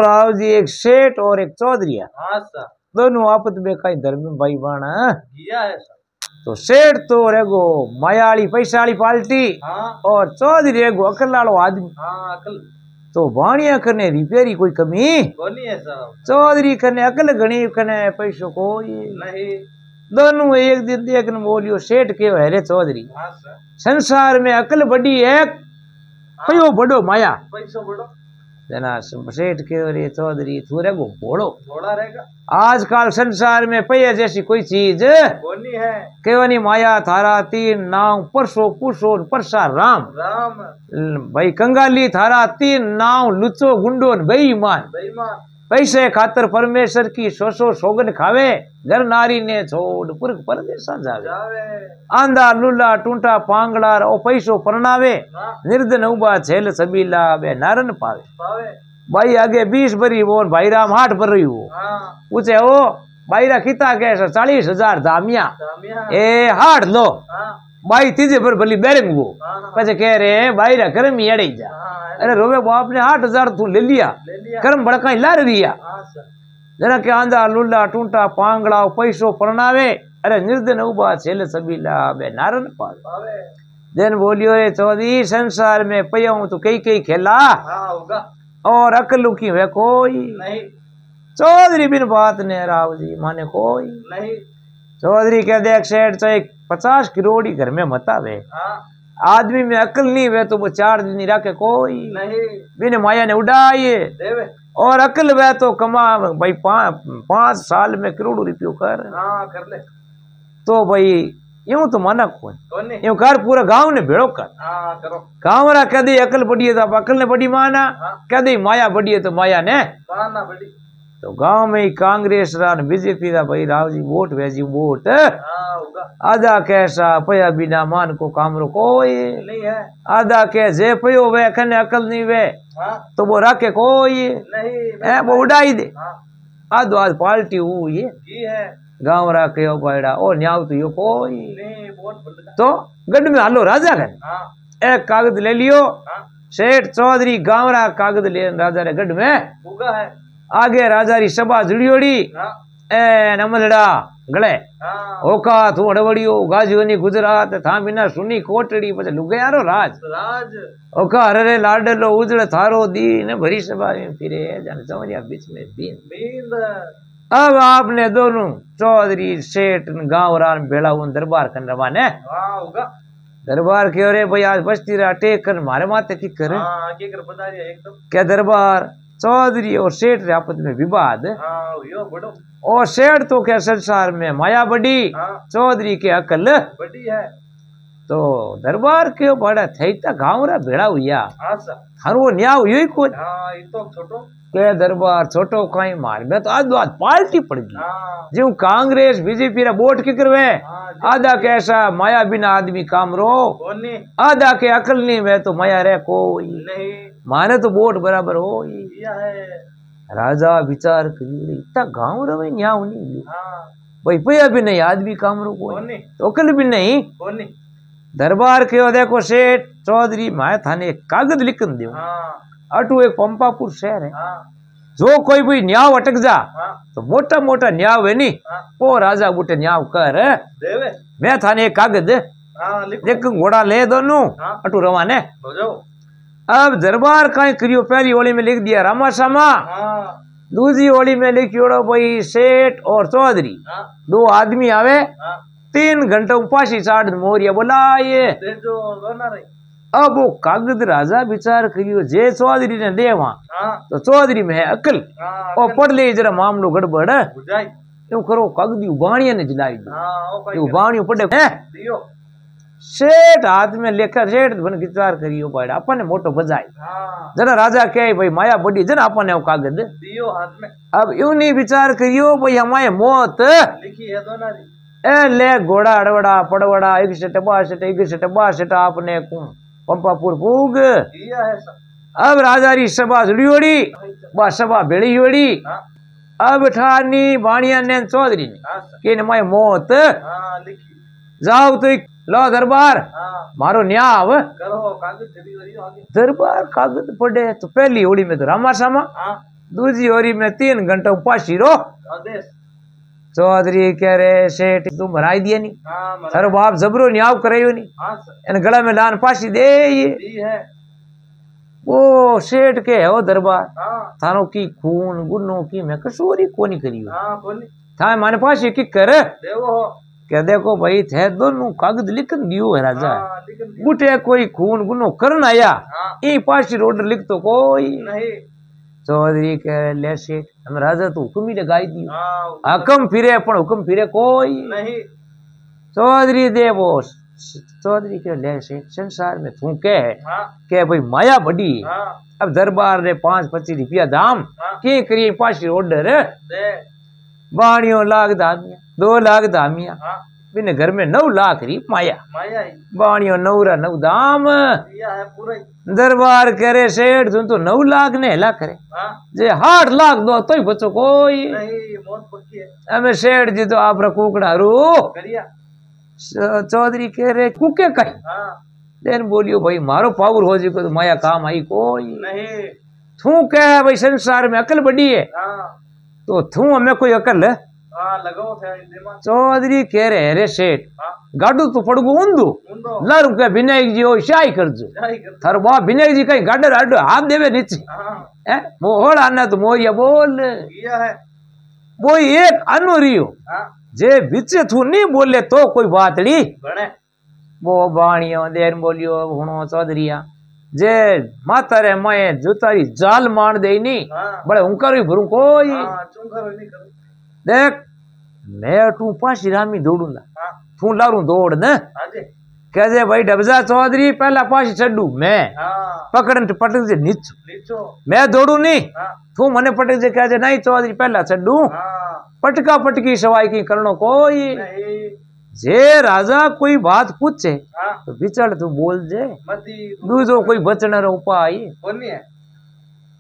राव जी एक सेठ और एक चौधरी है। हाँ सर। दोनों आपस में कई धर्म भाई बाणा किया है सर। तो सेठ तो रेगो मायाली पैसाली पाल्टी। हाँ। और चौधरी रेगो अकलाड़ो आदमी। हाँ अकल। तो भाणिया कने रिपेरी कोई कमी कोनी है सर। चौधरी कने अकल घणी कने पैसो कोई नहीं। दोनों एक दिन देखने बोलियो सेठ के है चौधरी। हाँ सर। संसार में अकल बड़ी है पयो बड़ो माया पैसो बड़ो जना सेठ के रे चौधरी तू रेगो भोड़ो थोड़ा रहेगा। आजकल संसार में पैया जैसी कोई चीज कोनी है। केवनी माया थारा तीन नाव परसो पुसो परसा राम राम। भाई कंगाली थारा तीन नाव लुचो गुंडो बेईमान बेईमान। पैसे खातर परमेश्वर की सोसो सोगन खावे घर नारी ने छोड़ पुरख परदेसा जावे आंधा लुला टूंटा पांगड़ा ओ पैसो परनावे निर्धन उबा छेल सबीला बे नारन पावे भाई आगे 20 भरी वो भाई राम 8 भर रही हो पूछे ओ भाईरा किता के 40,000 दामिया ए हाट लो भाई तीजे पर भली बैरिंग वो पचे कह रहे भाईरा कर्म ही अड़े जा अरे रोवे बाप ने 8,000 तू ले लिया कर्म बड़का ही लार दिया जना के आंधा लुल्ला टूंटा पांगड़ा पैसो परनावे अरे निर्धन उबा छेल सबीला बे नारन पावे जन बोलियो रे चौधरी संसार में पयाऊं तो कई कई खेला और अकल की वे कोई नहीं। चौधरी बिन बात ने राव जी माने कोई नहीं। चौधरी कह देख सेठ चाहे 50 करोड़ घर में मतावे आदमी में अकल नहीं वे तो वो 4 दिन नहीं रखे कोई नहीं। बिन माया ने उड़ाइए और अकल वे तो कमा भाई 5 साल में करोड़ों रुपये कर ले तो भाई यूं तो माना कौन यूं कर पूरा गांव ने भेड़ो कर करो गांव रा कह दे अकल बड़ी है तो अकल ने बड़ी माना कह दे माया बड़ी है तो माया ने माना बड़ी तो गांव में ही कांग्रेस रा बीजेपी रा भाई राव जी वोट भेजी वोट आधा कैसा पया बिना मान को कामरो कोई नहीं है आधा के जे पयो वे कने अकल नहीं वे तो वो रखे कोई नहीं है वो उड़ाई दे आधो आज पार्टी वो ये है गांव रा के बायड़ा ओ न्याव तो यो कोई नहीं तो गढ़ में हालो राजा का एक कागज ले लियो सेठ चौधरी गांव रा कागज ले राजा रे गढ़ में उगा है आगे राजा री सभा जुड़ियोड़ी ए नमलड़ा गले ओका तू अड़वड़ियो गाजीवनी गुजरात था बिना सुनी कोटड़ी पछ लुगयारो राज ओका हरे लाडलो उजड़ थारो दीन भरी सभा में फिरे जाने चौरिया बीच में दीन अब आपने दोनों चौधरी सेठ गांव रान भेड़ा दरबार कर रवाने दरबार के अरे भाई आज बस्ती रा टेकर मारे माते की करे क्या दरबार चौधरी और सेठ रे आपस में विवाद और सेठ तो क्या संसार में माया बड़ी चौधरी के अकल बड़ी है तो दरबार के बड़ा थे गांव रा भेड़ा हुआ हर वो न्याय हुई ही कुछ के दरबार छोटो कहीं मार में तो आज पार्टी पड़ गई जो कांग्रेस बीजेपी रा वोट की करवे आधा कैसा माया बिना आदमी काम रो आधा के अकल नहीं वे तो माया रे कोई नहीं माने तो वोट बराबर हो राजा विचार करी इतना गांव रवे न्याय नहीं भाई पैया भी नहीं आदमी काम रो कोई तो अकल भी नहीं दरबार के देखो सेठ चौधरी माया थाने कागज लिखन दो अटू एक पंपापुर शहर है जो कोई भी न्याव अटक जा तो मोटा मोटा न्याव है नी वो राजा बूटे न्याव कर मैं थाने एक कागज एक घोड़ा ले दोनों अटू रवाने अब दरबार कहीं करियो पहली होली में लिख दिया रामाश्यामा दूसरी होली में लिखियो भाई सेठ और चौधरी 2 आदमी आवे 3 घंटा उपासी चाट मोरिया बोलाये अब वो कागज राजा विचार करियो जे चौधरी ने दे वहां तो चौधरी में है अकल और पढ़ ले जरा मामलो गड़बड़ क्यों करो कागजी उबाणिया ने जिलाई उबाणियों पढ़े सेठ हाथ में लेकर सेठ बन विचार करियो बड़ा अपन मोटो बजाई जना राजा कहे भाई माया बड़ी जना अपन वो कागज दियो हाथ में अब यूं नहीं विचार करियो भाई हमारे मौत लिखी है दोनों ए ले घोड़ा अड़वड़ा पड़वड़ा 162 आपने पंपापुर पूग अब राजा री सभा जुड़ियोड़ी बा सभा भेड़ी होड़ी अब ठानी बाणिया ने चौधरी ने कि माय मौत जाओ तो लो दरबार मारो न्याव करो कागज दरबार कागज पढ़े तो पहली होड़ी में तो रामाश्यामा दूजी ओरी में 3 घंटा पासी रो। आदेश। चौधरी कह रहे सेठ तू मराई दिया नहीं, हाँ मरा। थारो बाप जबरो नहीं आव करायो नहीं, हाँ सर। इन गला में लान पासी दे ये। दी है। वो सेठ के है वो दरबार, हाँ। थारो की खून गुनो की मैं कसूरी कोनी करियो। हाँ कोनी। था माने पासी की कर देवो हो। कह देखो भाई थे दोनों कागज लिख दियो है राजा। हाँ लिखन दियो। बुटे कोई खून गुनो करन आया, हाँ। ई पासी रोड लिख तो कोई नहीं। चौधरी कह ले सेठ हम राजा तो हुक्म ही लगाई दियो, हाँ। हकम फिरे पण हुक्म फिरे कोई नहीं। चौधरी दे बोस। चौधरी के ले सेठ संसार में तू के है हाँ। के भाई माया बड़ी है। हाँ। अब दरबार रे 5-25 रुपया दाम हाँ। के करिए पासी ऑर्डर दे। बाणियों लाख दामिया 2 लाख दामिया हाँ। बिन घर में 9 लाख री माया माया ही। बाणियों 9 दाम दिया है पूरा ही। दरबार करे सेठ तुम तो 9 लाख ने हेला करे हाँ। जे 8 लाख दो तो ही बचो कोई नहीं मौत पक्की है। हमें सेठ जी तो आप कुकड़ा रू करिया। चौधरी कह रहे कुके कहीं हाँ। देन बोलियो भाई मारो पावर हो जी को तो माया काम आई कोई नहीं। तू कह भाई संसार में अकल बड़ी है हाँ। तो तू हमें कोई अकल है। हाँ लगाओ थे दिमाग। चौधरी कह रहे अरे सेठ हाँ। गाडू तो पड़गो ऊंधू उंदो। लर के विनायक जी हो शाही करजो जाई कर। थारो बाप विनायक जी कहीं गाडर आडो हाथ देवे नीचे हाँ। है मोहड़ आना तो मोरिया बोल किया है। वो एक अनु रियो हाँ। जे बिचे थू नहीं बोले तो कोई बात नहीं बने। वो बाणियो देर बोलियो हुणो चौधरिया जे माता रे मैं जूतारी जाल मान दे नी हाँ। बड़े हुंकर भरू कोई हाँ चुंगर नहीं करो। देख मैं तू पासी रामी दौड़ूंगा हाँ। तू लारू दौड़ न हाँ जी। कह जे भाई डबजा चौधरी पहला पासी चढ़ू मैं हाँ। पकड़न पटक जे नीच नीचो। मैं दौड़ू नहीं हाँ। तू मने पटक जे कह जे नहीं चौधरी पहला चढ़ू हाँ। पटका पटकी सवाई की करनो कोई नहीं। जे राजा कोई बात पूछे हाँ। तो बिचड़ तू बोल जे मती। दूजो कोई बचने रो उपाय कोनी है।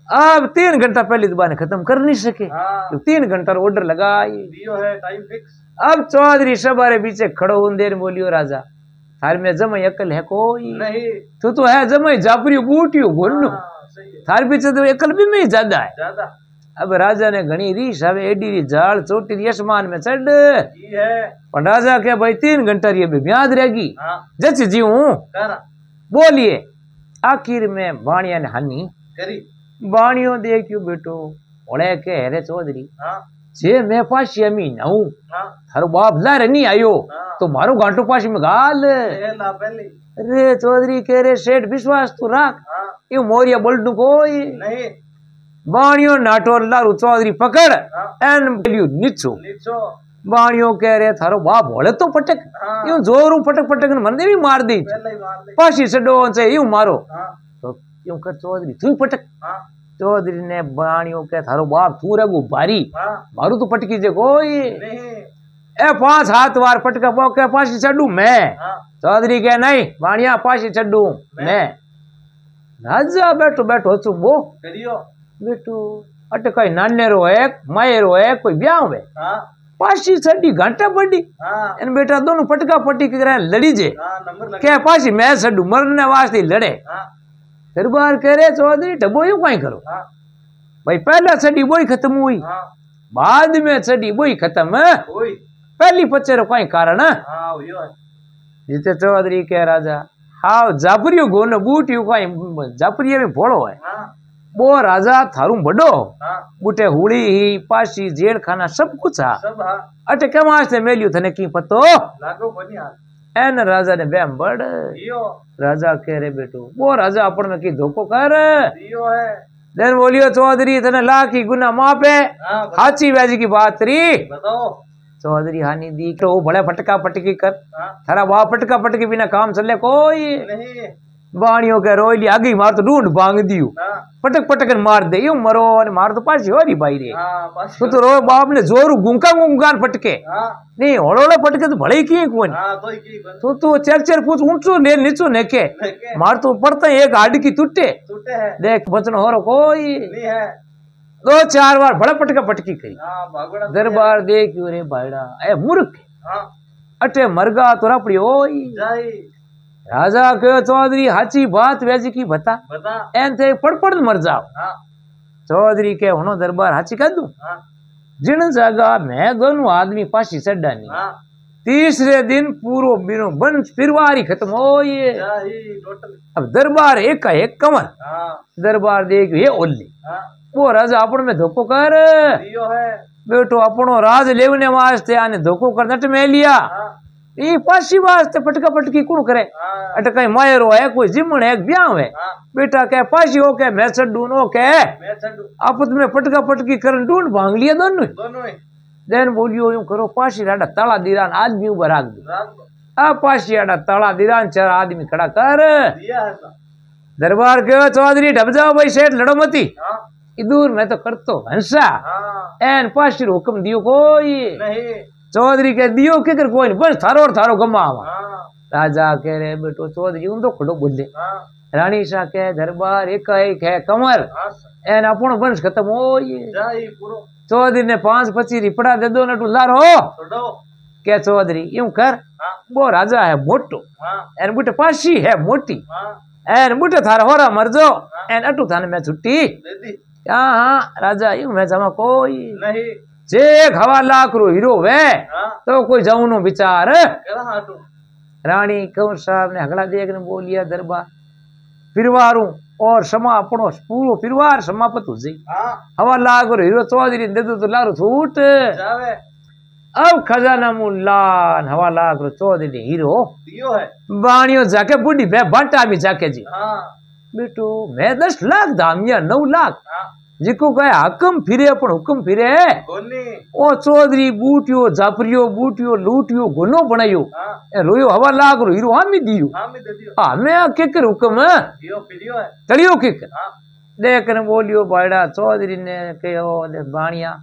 अब 3 घंटा पहले दुकान खत्म कर नहीं सके हाँ। तो 3 घंटा ऑर्डर लगाई दियो है टाइम फिक्स। अब चौधरी सबारे पीछे खड़ो हूं देर बोलियो राजा थार में जमई अकल है कोई नहीं। तू तो है जमई जापरियो बूटियो गोन्नु हाँ, सही है। थार पीछे तो अकल भी में ज्यादा है। ज्यादा। अब राजा ने घनी रीस अब एडी री जाल चोटी री आसमान में चढ़ की है। पर राजा के भाई 3 घंटा री अभी म्याद रहेगी हाँ। जच जीऊं करा। बोलिए आखिर में बाणिया ने हानी करी। बाणियों देखियो बेटो ओले के हेरे चौधरी हाँ। जे मैं पासी अमी नऊ हाँ। थारो बाप लारे नहीं आयो हाँ। तो मारो गांटो पासी में गाल पहला पहले। अरे चौधरी कह रहे सेठ विश्वास तू राख हाँ। यू मोरिया बोलडू कोई नहीं। बाणियों नाटो लारू चौधरी पकड़ हाँ। एन बोलियो नीचो नीचो। बाणियों कह रहे थारो बाप भोले तो पटक हाँ। यूं जोरू पटक पटक ने मन भी मार दी पहले ही मार ले। पासी छड़ो से यूं मारो हाँ। तो यूं कर चौधरी तू पटक हाँ। चौधरी ने बाणियों के थारो बाप तू रगो भारी हाँ। मारू तो पटकी जे कोई नहीं। ए 5 हाथ वार पटका पौके पासी चढ़ू मैं हाँ। चौधरी के नहीं बाणिया पासी चढ़ू मैं राजा बैठो बैठो चुबो करियो। बेटो अटे कोई नाने रो है माये रो है कोई ब्याह है हाँ। पासी चढ़ी घंटा पड़ी हाँ। इन बेटा दोनों पटका पट्टी के लड़ी जे हाँ नंबर लगे। के पासी मैं चढ़ू मरने वास्ते लड़े हाँ। दरबार कह रहे चौधरी डबो यू कहीं करो हाँ। भाई पहला चढ़ी वही खत्म हुई हाँ। बाद में चढ़ी वही खत्म ओई। पहली पच्चे रो कोई कारण हाँ यो है। जीते चौधरी के राजा हाउ जापरियो गोनो बूटियो कोई जापरिया में भोड़ो है हाँ। वो राजा थारू बड़ो हाँ। बूटे हुड़ी ही पासी जेल खाना सब कुछ हा सब। हाँ। अटे के वास्ते मेलियो थने की पतो लागो कोनी हाथ। एन राजा ने बैम बड़ दियो। राजा कह रे बेटो वो राजा अपन में की धोखो कर दियो है। देन बोलियो चौधरी तने लाख की गुना मापे हाँ। हाची बाजी की बात री बताओ। चौधरी हानि दी तो बड़े फटका पटकी कर हाँ। थारा बाप पटका पटकी बिना काम चले कोई नहीं। बाणियों के रोइली आगे मार तो ढूंढ भांग दियो हाँ। पटक पटक मार दे यूं मरो और मार तो पासी हो रही भाई रे हाँ। बस। तू तो रो बाप ने जोरू गुंका गुंगान पटके हाँ। नहीं होड़ोड़े पटके तो भले ही की कौन हाँ तो ही की बस। तू चर पूछ ऊंचो ले नीचो नेके लेके। मार तो पड़ता है एक हाड की टूटे टूटे है। देख बचन हो रो कोई नहीं है। 2-4 बार बड़ा पटका पटकी करी हाँ भागोड़ा। दरबार देखियो रे भाईड़ा ए मूर्ख हाँ। अटे मरगा तोरा पड़ी ओई जाई। राजा के चौधरी हाची बात वेजी की बता बता। एन थे पड़ मर जाओ हाँ। चौधरी के हुनो दरबार हाची कर दूं हाँ जिन जगह मैं दोनों आदमी पासी चढ़ानी हाँ तीसरे दिन पूरो बिनो बंश फिरवारी खत्म हो ये जाही टोटल अब दरबार एक का एक कमर हाँ दरबार देख ये ओली हाँ वो राजा अपन में धोखो कर दियो है बेटो अपनो राज लेवने वास्ते आने धोखो कर नट में लिया हाँ ये पासी वास्ते पटका पटकी कौन करे हाँ अट कहीं मायरो है कोई जिमण है ब्याह है हाँ बेटा कह पासी हो के मैं छड़ू नो के मैं छड़ू आपस में पटका पटकी करन ढूंढ भांग लिया दोनों दोनों ही देन बोलियो यूं करो पासी राडा ताला दीरान आदमी ऊपर राख दो रात को आ पासी राडा ताला दीरान चार आदमी खड़ा कर दिया है सा दरबार के चौधरी ढब जाओ भाई सेठ लड़ो मती हाँ इधर मैं तो करतो हंसा हाँ एन पासी हुक्म दियो कोई नहीं चौधरी के दियो किकर कोई नहीं बस थारो और थारो गमा हाँ राजा कह रहे बेटो चौधरी उन तो खड़ो बोले हाँ रानी शाह के दरबार एक है कमर हाँ सा एन अपन वंश खत्म हो ये जाही पूरो चौधरी ने 5-25 रिपड़ा दे दो नटू लारो छोड़ो के चौधरी यूं कर हाँ वो राजा है मोटो हाँ एन बुटे पासी है मोटी हाँ एन बुटे थारा होरा मर जो एन अटू थाने में छुट्टी दे दी हाँ राजा यूं मैं जमा कोई नहीं जे 1 लाख रो हीरो वे हाँ तो कोई जाऊं नो विचार करा हाटू रानी कंवर साहब ने हगला देख ने बोलिया दरबार फिरवारू और समा अपनो पूरो फिरवार समापत हो जाई हाँ 1 लाख रो हीरो चौधरी दे दो तो लारो छूट जावे अब खजाना मुल्लान 1 लाख रो चौधरी हीरो दियो है बाणियो जाके बुढ़ी बे बाटा भी जाके जी हाँ बेटो मैं 10 लाख दामिया 9 लाख हाँ जिको कहे हकम फिरे अपन हुक्म फिरे गोनी ओ चौधरी बूटियो जाफरियो बूटियो लूटियो गुनो बनायो हाँ ए रोयो 1 लाख रो हीरो हामी दियो हाँ मैं दे दियो हाँ मैं केकर हुक्म दियो फिरियो है चलियो केकर हाँ देख ने बोलियो भाईड़ा चौधरी ने कहो देख बाणिया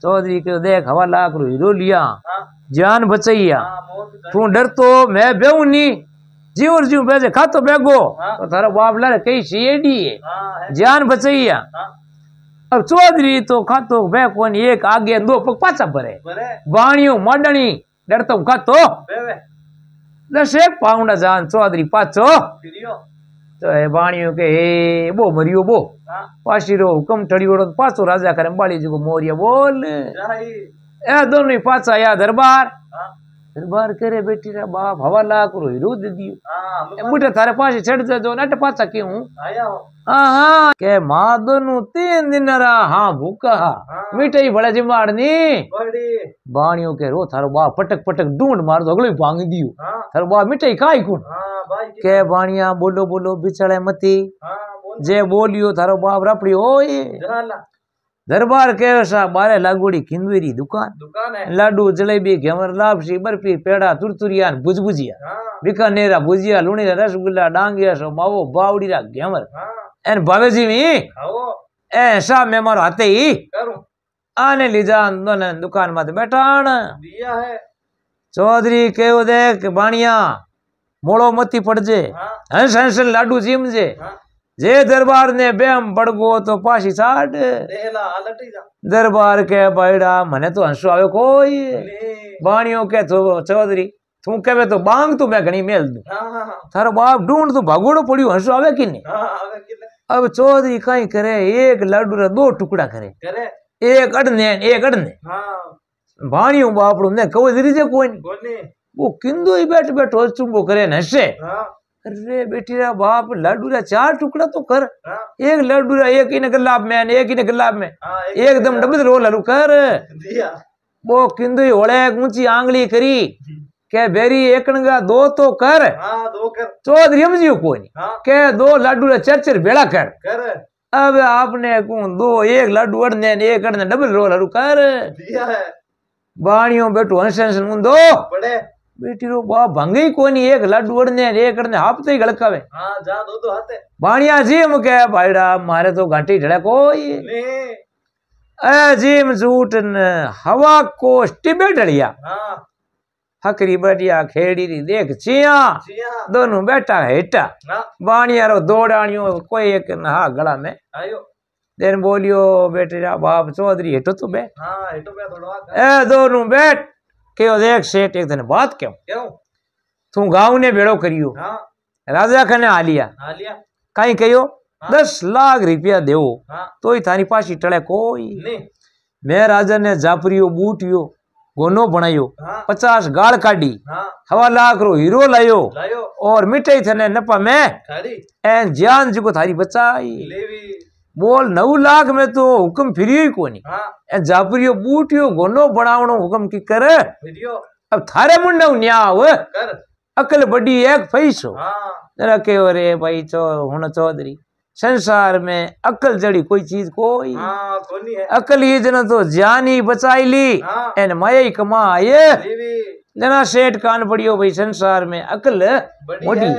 चौधरी कहो देख 1 लाख रो हीरो लिया हाँ जान बचैया हाँ मौत जानी तू डर तो मैं बेऊ नी जीव जीव बेजे खातो बेगो हाँ। तो थारा बाप लड़ कई सीएडी है हाँ है जान बचैया हाँ अब चौधरी तो खातो बे कोनी एक आगे 2 पग पाछा भरे बरे बाणियो माडणी डरतो खातो बेवे 10 पाउंड जान चौधरी पाछो फिरियो तो ए बाणियो के हे बो मरियो बो हाँ पासीरो हुकम टड़ियोड़ो पाछो राजा करे बाड़ी जी को मोरिया बोल जाही ए दोनों ही पाछा या दरबार हाँ दरबार करे बेटी रा बाप 1 लाख रो हीरो दे दियो हाँ हम बूटे थारे पास छड़ जो नट पाछा क्यों आया हो हाँ के मादनु 3 दिन रा हाँ भूखा हाँ। मिठाई बड़ा जिमाड़नी बड़ी बाणियों के रो थारो बाप पटक पटक ढूंढ मार दो अगलो भांग दियो हाँ थारो बाप मिठाई खाई कौन हाँ भाई के बाणिया बोलो बोलो बिछड़े मती हाँ बोल जे बोलियो थारो बाप रपड़ी ओए जहाला दरबार के सा बारे लागोड़ी किंदवेरी दुकान है लाडू जलेबी घेवर लापसी बर्फी पेड़ा तुरतुरिया भुजभुजिया हाँ बीकानेरा भुजिया लूणी रसगुल्ला डांगिया सो मावो बावड़ी रा घेवर हाँ एन भावेजी में खाओ ऐसा मैं मारो हाथे ही करूं आने लीजा दोने दुकान में बैठान दिया है चौधरी केव देख बाणिया मोड़ो मती पड़जे हाँ हंस हंस लाडू जीमजे हाँ जे दरबार ने बेम बड़गो तो पासी साठ देहला आलटी जा दरबार के बैड़ा मने तो हंसो आवे कोई ले बाणियों के तो चौधरी तू कहे तो बांग तो मैं घनी मेल दूं हाँ हाँ हाँ थारो बाप ढूंढ तो भागोड़ो पड़ियो हंसो आवे कि नहीं हाँ आवे किले अब चौधरी कहीं करे एक लाडू रा 2 टुकड़ा करे करे एक अड़ने हाँ भाणियों बापड़ू ने कहो दीजे कोई नहीं गोनी वो किंदो ही बैठ बैठो चुम्बो करे न हंसे हाँ अरे बेटी रा बाप लाडू रा 4 टुकड़ा तो कर हाँ एक लाडू रा एक इन गुलाब में एक इन गुलाब में हाँ एकदम डबल रोल हलू कर दिया वो किंदो ही होले ऊंची आंगली करी के बेरी एकणगा 2 तो कर हाँ 2 कर चौधरी समझियो कोई नहीं हाँ के 2 लाडू रा 4 भेड़ा कर कर अब आपने को 2 एक लाडू अड़ने एक अड़ने डबल रोल हलू कर दिया है बाणियों बैठो हंस हंस मुंदो बड़े बेटी रो बाप भंगे कोनी एक लाडू अड़ने एक अड़ने हापते ही गलकावे हाँ जा दो हाथे बाणिया जीम के भाईड़ा मारे तो घाटी ढड़े कोई ले ए जीम झूठ न हवा को टिबे ढड़िया हाँ हकरी बढ़िया खेड़ी री देख चिया जिया दोनों बैठा हेटा हाँ बाणिया रो दौड़ानियो कोई एक नहा गला में आयो देन बोलियो बेटे रा बाप चौधरी हेटो तो बे हाँ हेटो पे थोड़ा ए दोनों बैठ क्यों देख सेठ एक दिन बात क्यों क्यों तू गाँव ने बेड़ो करियो हाँ राजा खने आ लिया हाँ लिया कहीं कहियो 10 लाख रुपया देवो हाँ तो ही थारी पासी टले कोई। नहीं मैं राजा ने जापरियो बूटियो गोनो बनायो हाँ 50 गाल काढ़ी हाँ 1.25 लाख रो हीरो लायो लायो और मिठाई थने नपा मैं खाड़ी एन जान जी को थारी बचाई लेवी बोल 9 लाख में तो हुक्म फिरियो ही कोनी हाँ ए जापरियो बूटियो गोनो बनावणो हुक्म की करे वीडियो अब थारे मुंडा न्याव कर अकल बड़ी एक पैसो हाँ जरा के रे भाई हुन चौधरी संसार में अकल जड़ी कोई चीज कोई हाँ कोनी है अकल ये जना तो जान ही बचाई ली हाँ एन माया ही कमा आये लेवी जना सेठ कान पड़ियो भाई संसार में अकल बड़ी मोटी है।